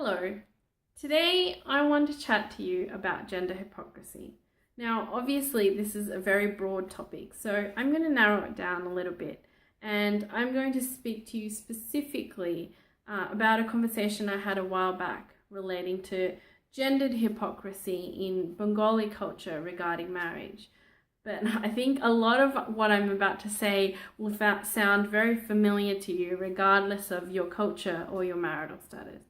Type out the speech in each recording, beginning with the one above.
Hello. Today I want to chat to you about gender hypocrisy. Now, obviously this is a very broad topic, so I'm going to narrow it down a little bit, and I'm going to speak to you specifically about a conversation I had a while back relating to gendered hypocrisy in Bengali culture regarding marriage. But I think a lot of what I'm about to say will sound very familiar to you regardless of your culture or your marital status.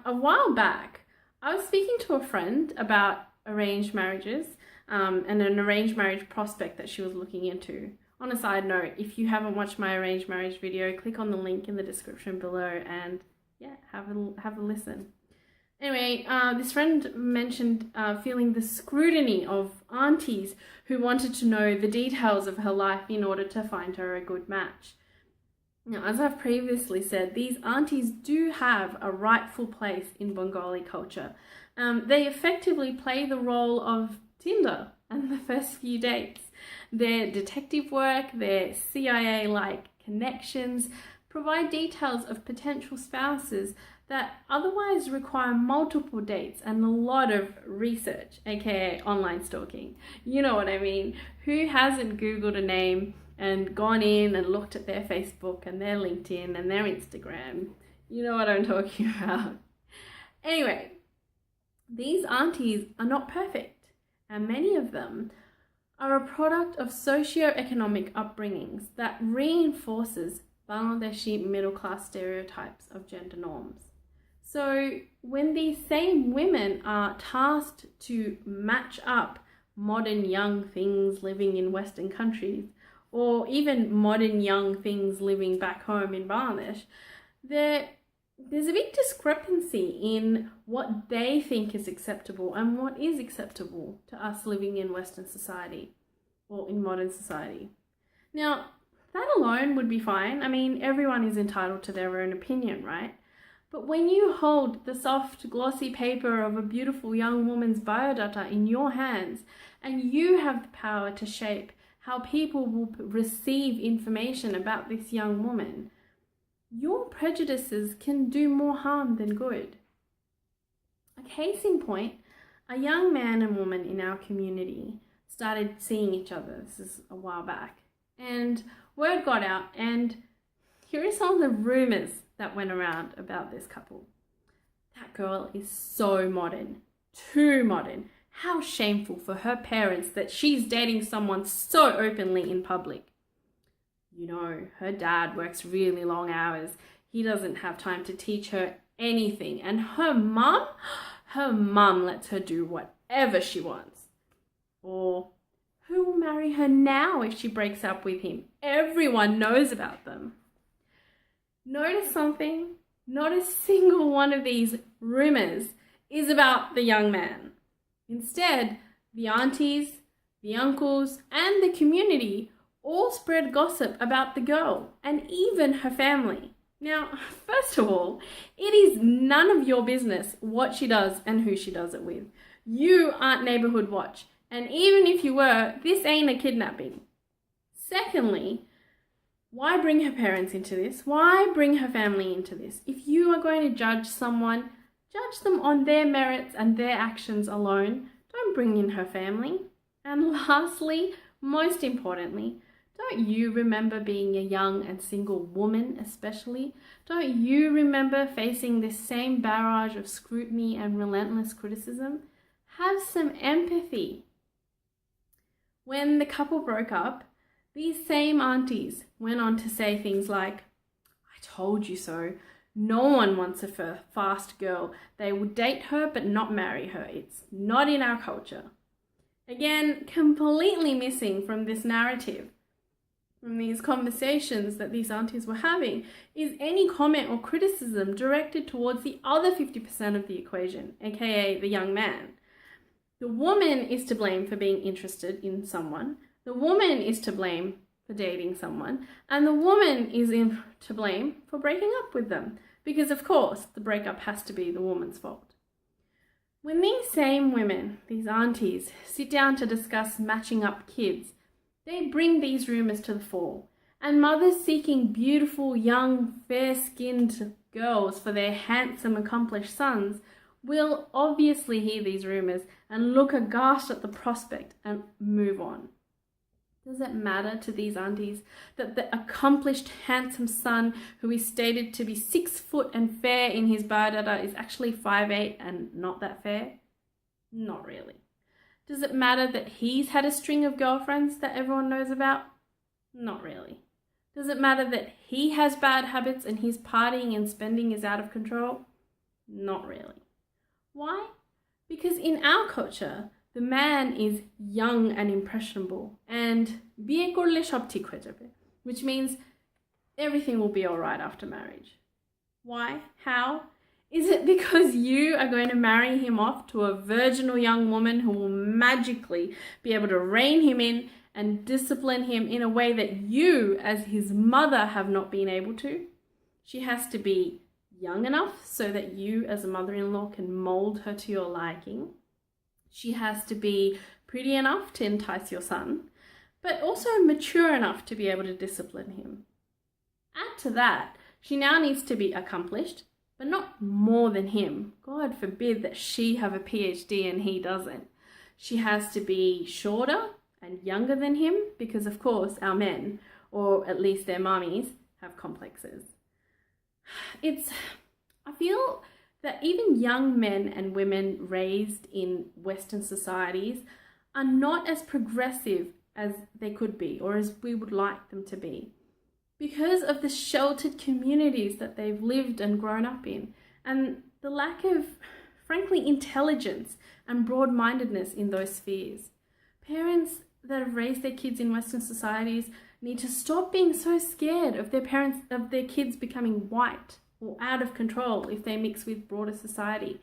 A while back, I was speaking to a friend about arranged marriages and an arranged marriage prospect that she was looking into. On a side note, if you haven't watched my arranged marriage video, click on the link in the description below and have a listen. Anyway, this friend mentioned feeling the scrutiny of aunties who wanted to know the details of her life in order to find her a good match. Now, as I've previously said, these aunties do have a rightful place in Bengali culture. They effectively play the role of Tinder and the first few dates. Their detective work, their CIA-like connections provide details of potential spouses that otherwise require multiple dates and a lot of research, aka online stalking. You know what I mean? Who hasn't Googled a name and gone in and looked at their Facebook and their LinkedIn and their Instagram? You know what I'm talking about. Anyway, these aunties are not perfect, and many of them are a product of socio-economic upbringings that reinforces Bangladeshi middle-class stereotypes of gender norms. So when these same women are tasked to match up modern young things living in Western countries, or even modern young things living back home in Bangladesh, there's a big discrepancy in what they think is acceptable and what is acceptable to us living in Western society or in modern society. Now, that alone would be fine. I mean, everyone is entitled to their own opinion, right? But when you hold the soft, glossy paper of a beautiful young woman's biodata in your hands, and you have the power to shape how people will receive information about this young woman, your prejudices can do more harm than good. A case in point, a young man and woman in our community started seeing each other. This is a while back. And word got out, and here are some of the rumors that went around about this couple. That girl is so modern, too modern. How shameful for her parents that she's dating someone so openly in public. You know, her dad works really long hours. He doesn't have time to teach her anything. And her mum lets her do whatever she wants. Or who will marry her now if she breaks up with him? Everyone knows about them. Notice something? Not a single one of these rumors is about the young man. Instead, the aunties, the uncles, and the community all spread gossip about the girl and even her family. Now, first of all, it is none of your business what she does and who she does it with. You aren't Neighborhood Watch, and even if you were, this ain't a kidnapping. Secondly, why bring her parents into this? Why bring her family into this? If you are going to judge someone, judge them on their merits and their actions alone. Don't bring in her family. And lastly, most importantly, don't you remember being a young and single woman especially? Don't you remember facing this same barrage of scrutiny and relentless criticism? Have some empathy. When the couple broke up, these same aunties went on to say things like, "I told you so. No one wants a fast girl. They will date her but not marry her. It's not in our culture." Again, completely missing from this narrative, from these conversations that these aunties were having, is any comment or criticism directed towards the other 50% of the equation, aka the young man. The woman is to blame for being interested in someone. The woman is to blame for dating someone, and the woman is to blame for breaking up with them, because of course the breakup has to be the woman's fault. When these same women, these aunties, sit down to discuss matching up kids, they bring these rumours to the fore, and mothers seeking beautiful, young, fair-skinned girls for their handsome, accomplished sons will obviously hear these rumors and look aghast at the prospect and move on. Does it matter to these aunties that the accomplished, handsome son who is stated to be 6 foot and fair in his biodata is actually 5'8" and not that fair? Not really. Does it matter that he's had a string of girlfriends that everyone knows about? Not really. Does it matter that he has bad habits and his partying and spending is out of control? Not really. Why? Because in our culture, the man is young and impressionable and biye korle shob thik hoye jabe, which means everything will be all right after marriage. Why? How? Is it because you are going to marry him off to a virginal young woman who will magically be able to rein him in and discipline him in a way that you, as his mother, have not been able to? She has to be young enough so that you, as a mother-in-law, can mold her to your liking. She has to be pretty enough to entice your son, but also mature enough to be able to discipline him. Add to that, she now needs to be accomplished, but not more than him. God forbid that she have a PhD and he doesn't. She has to be shorter and younger than him because, of course, our men, or at least their mummies, have complexes. I feel that even young men and women raised in Western societies are not as progressive as they could be or as we would like them to be, because of the sheltered communities that they've lived and grown up in, and the lack of, frankly, intelligence and broad-mindedness in those spheres. Parents that have raised their kids in Western societies need to stop being so scared of their kids becoming white or out of control if they mix with broader society.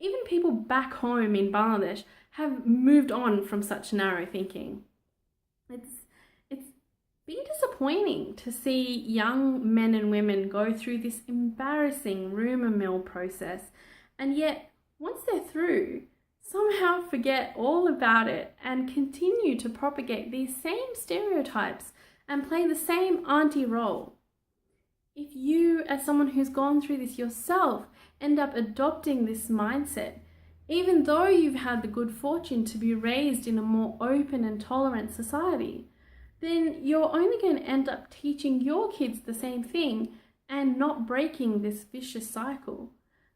Even people back home in Bangladesh have moved on from such narrow thinking. It's been disappointing to see young men and women go through this embarrassing rumor mill process, and yet once they're through, somehow forget all about it and continue to propagate these same stereotypes and play the same auntie role. If you, as someone who's gone through this yourself, end up adopting this mindset, even though you've had the good fortune to be raised in a more open and tolerant society, then you're only going to end up teaching your kids the same thing and not breaking this vicious cycle.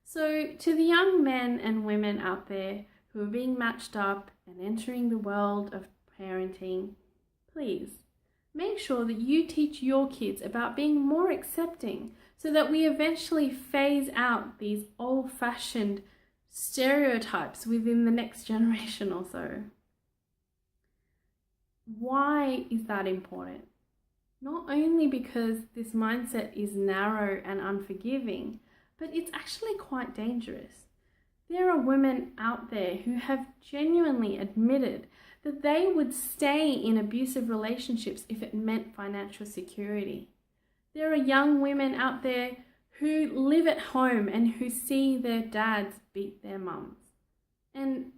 So to the young men and women out there who are being matched up and entering the world of parenting, please make sure that you teach your kids about being more accepting so that we eventually phase out these old-fashioned stereotypes within the next generation or so. Why is that important? Not only because this mindset is narrow and unforgiving, but it's actually quite dangerous. There are women out there who have genuinely admitted that they would stay in abusive relationships if it meant financial security. There are young women out there who live at home and who see their dads beat their mums. And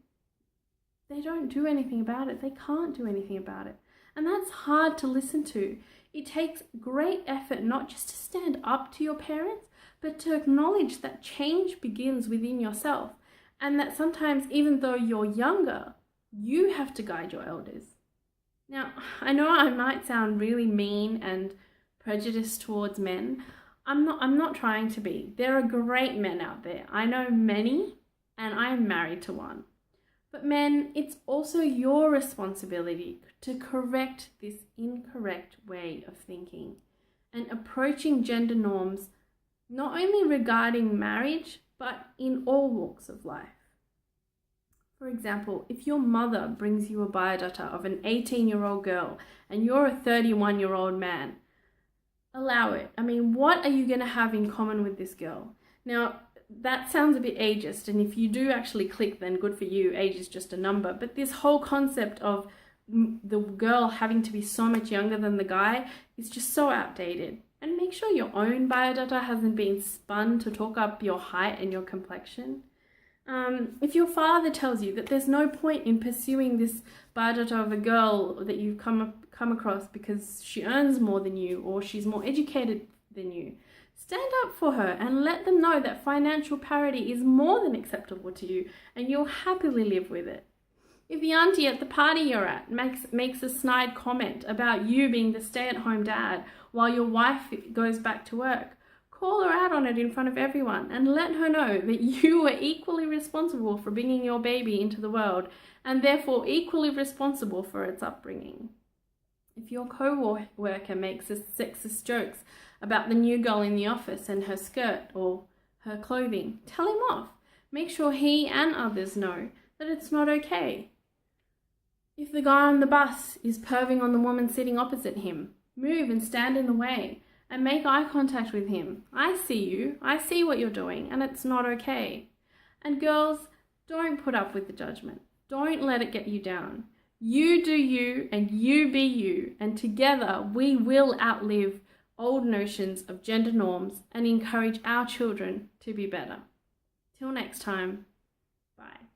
they don't do anything about it. They can't do anything about it. And that's hard to listen to. It takes great effort not just to stand up to your parents, but to acknowledge that change begins within yourself, and that sometimes, even though you're younger, you have to guide your elders. Now, I know I might sound really mean and prejudiced towards men. I'm not trying to be. There are great men out there. I know many, and I am married to one. But men, it's also your responsibility to correct this incorrect way of thinking and approaching gender norms, not only regarding marriage, but in all walks of life. For example, if your mother brings you a biodata of an 18-year-old girl and you're a 31-year-old man, allow it. I mean, what are you going to have in common with this girl? Now, that sounds a bit ageist, and if you do actually click, then good for you, age is just a number. But this whole concept of the girl having to be so much younger than the guy is just so outdated. And make sure your own biodata hasn't been spun to talk up your height and your complexion. If your father tells you that there's no point in pursuing this biodata of a girl that you've come across because she earns more than you or she's more educated than you, stand up for her and let them know that financial parity is more than acceptable to you and you'll happily live with it. If the auntie at the party you're at makes a snide comment about you being the stay-at-home dad while your wife goes back to work, call her out on it in front of everyone and let her know that you were equally responsible for bringing your baby into the world and therefore equally responsible for its upbringing. If your co-worker makes sexist jokes about the new girl in the office and her skirt or her clothing, tell him off. Make sure he and others know that it's not okay. If the guy on the bus is perving on the woman sitting opposite him, move and stand in the way and make eye contact with him. I see you, I see what you're doing, and it's not okay. And girls, don't put up with the judgment. Don't let it get you down. You do you and you be you, and together we will outlive old notions of gender norms and encourage our children to be better. Till next time, bye.